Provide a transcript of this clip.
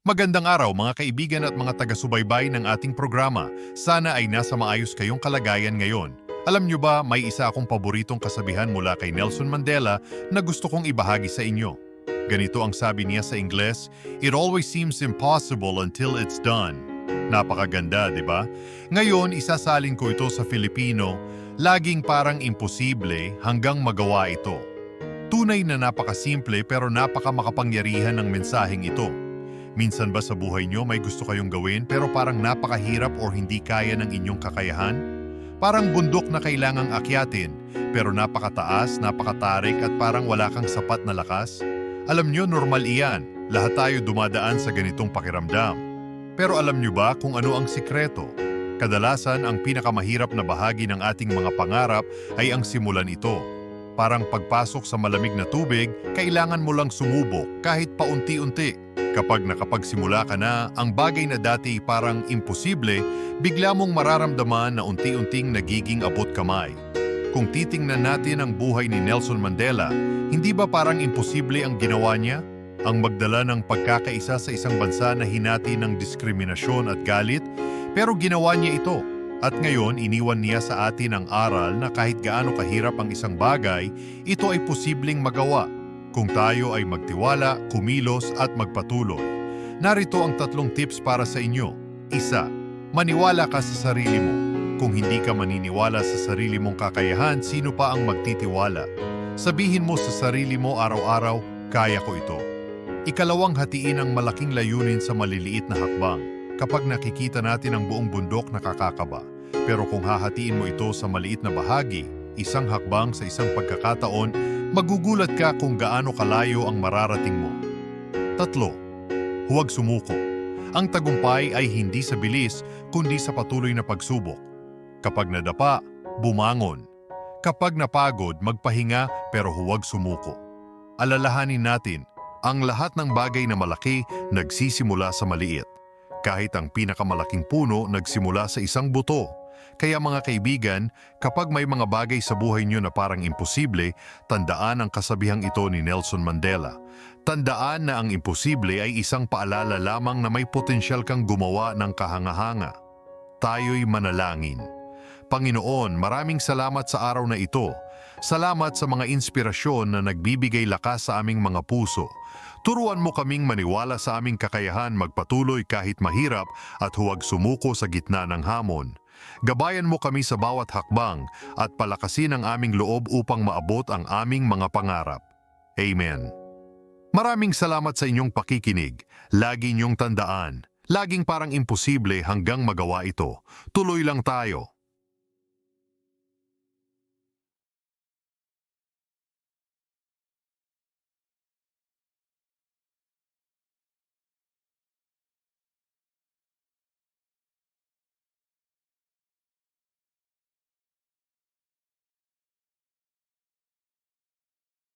Magandang araw mga kaibigan at mga taga-subaybay ng ating programa. Sana ay nasa maayos kayong kalagayan ngayon. Alam nyo ba, may isa akong paboritong kasabihan mula kay Nelson Mandela na gusto kong ibahagi sa inyo. Ganito ang sabi niya sa Ingles, "It always seems impossible until it's done." Napakaganda, di ba? Ngayon, isasalin ko ito sa Filipino, laging parang imposible hanggang magawa ito. Tunay na napakasimple pero napakamakapangyarihan ng mensaheng ito. Minsan ba sa buhay nyo may gusto kayong gawin pero parang napakahirap o hindi kaya ng inyong kakayahan? Parang bundok na kailangang akyatin pero napakataas, napakatarik at parang wala kang sapat na lakas? Alam nyo, normal iyan. Lahat tayo dumadaan sa ganitong pakiramdam. Pero alam nyo ba kung ano ang sikreto? Kadalasan ang pinakamahirap na bahagi ng ating mga pangarap ay ang simulan ito. Parang pagpasok sa malamig na tubig, kailangan mo lang sumubok kahit paunti-unti. Kapag nakapagsimula ka na, ang bagay na dati parang imposible, bigla mong mararamdaman na unti-unting nagiging abot kamay. Kung titingnan natin ang buhay ni Nelson Mandela, hindi ba parang imposible ang ginawa niya? Ang magdala ng pagkakaisa sa isang bansa na hinati ng diskriminasyon at galit, pero ginawa niya ito. At ngayon, iniwan niya sa atin ang aral na kahit gaano kahirap ang isang bagay, ito ay posibleng magawa. Kung tayo ay magtiwala, kumilos at magpatuloy. Narito ang 3 tips para sa inyo. 1. Maniwala ka sa sarili mo. Kung hindi ka maniniwala sa sarili mong kakayahan, sino pa ang magtitiwala? Sabihin mo sa sarili mo araw-araw, kaya ko ito. 2. Hatiin ang malaking layunin sa maliliit na hakbang. Kapag nakikita natin ang buong bundok, nakakakaba. Pero kung hahatiin mo ito sa maliit na bahagi, isang hakbang sa isang pagkakataon, magugulat ka kung gaano kalayo ang mararating mo. 3. Huwag sumuko. Ang tagumpay ay hindi sa bilis, kundi sa patuloy na pagsubok. Kapag nadapa, bumangon. Kapag napagod, magpahinga pero huwag sumuko. Alalahanin natin, ang lahat ng bagay na malaki nagsisimula sa maliit. Kahit ang pinakamalaking puno nagsimula sa isang buto. Kaya mga kaibigan, kapag may mga bagay sa buhay nyo na parang imposible, tandaan ang kasabihang ito ni Nelson Mandela. Tandaan na ang imposible ay isang paalala lamang na may potensyal kang gumawa ng kahanga-hanga. Tayo'y manalangin. Panginoon, maraming salamat sa araw na ito. Salamat sa mga inspirasyon na nagbibigay lakas sa aming mga puso. Turuan mo kaming maniwala sa aming kakayahan magpatuloy kahit mahirap at huwag sumuko sa gitna ng hamon. Gabayan mo kami sa bawat hakbang at palakasin ang aming loob upang maabot ang aming mga pangarap. Amen. Maraming salamat sa inyong pakikinig. Lagi niyong tandaan, laging parang imposible hanggang magawa ito. Tuloy lang tayo.